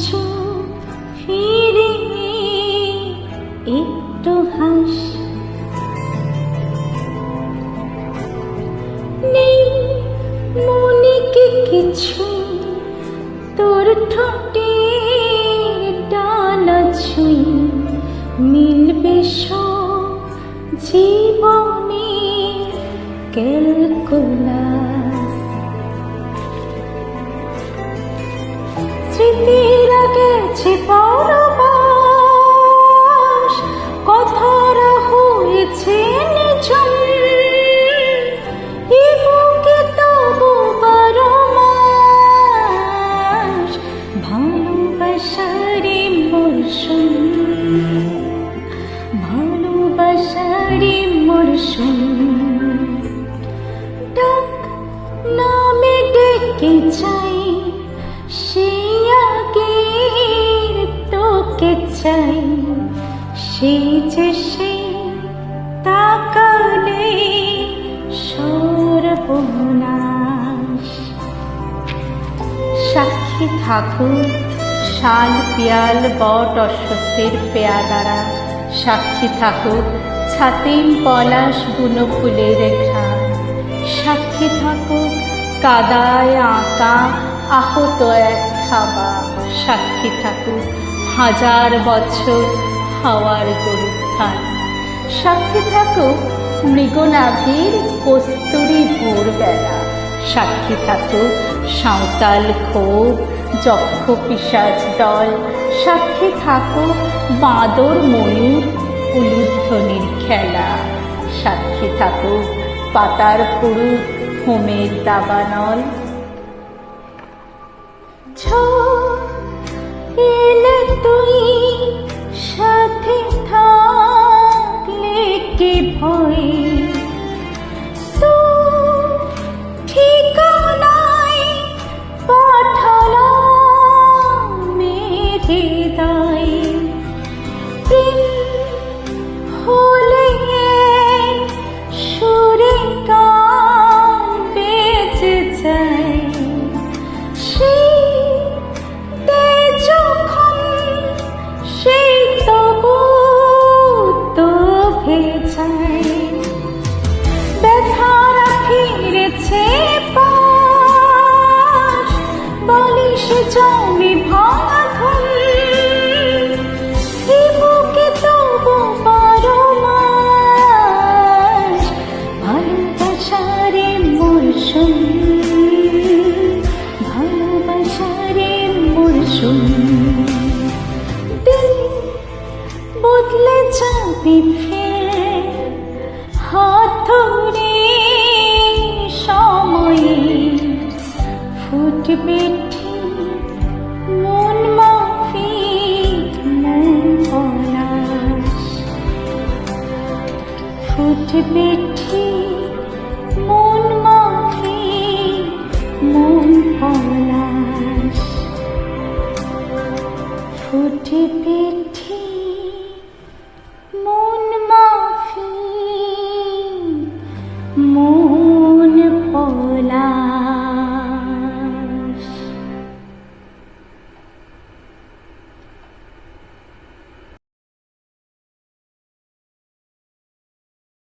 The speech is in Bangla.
চোখ ফিরে একটু হাস, নেই মনে কি কিছু তোর ঠোঁটের ডানা ছুঁই, মিলবে সব জীবনে ক্যালকুলাস। স্মৃতিরা গেছে পরবাস, কথারা হয়েছে নিঝুম, এ বুকে তবু 12 মাস ভালোবাসার মরশুম, ভালোবাসার মরশুম। ডাক নামে ডেকে চাই, সেই আগের তোকে চাই, সেই যে সেই তাকালে সর্বনাশ। সাক্ষী থাকুক শাল পিয়াল বট অশ্বত্থের পেয়াদারা, সাক্ষী থাকুক ছাতিম পলাশ বুনো ফুলের ঘ্রাণ, সাক্ষী থাকুক কাদায় আঁকা আহত এক থাবা, সাক্ষী থাকুক 1000 বছর হাওয়ার গরুস্থান, সাক্ষী থাকুক মৃগনাভির কস্তুরী ভোরবেলা, সাক্ষী থাকুক সাঁওতাল ক্ষোভ যক্ষ পিশাচ দল, সাক্ষী থাকুক বাঁদর ময়ূর উলুধ্বনির খেলা, সাক্ষী থাকুক পাতার পুরুত হোমের দাবানল। এলে তুই সাথে থাকলে কি ভয়, তো ঠিকানায় পাঠালাম হৃদয়, প্রেম হলে সুরে গান বেজে যায়, সেই সেই তবু তো ভেজায়, ব্যথারা ফিরেছে পাশ, বালিশে জমি ভাঙা ঘুম, এ বুকে তবু 12 মাস ভালোবাসার মরশুম, ভালোবাসার মরশুম। বদলে যাবি ফের হাত ধরে সময়ে, ফুটবে ঠিক মন মাফিক মন পলাশ, ফুটবে ঠিক মন মাফিক মন পলাশ।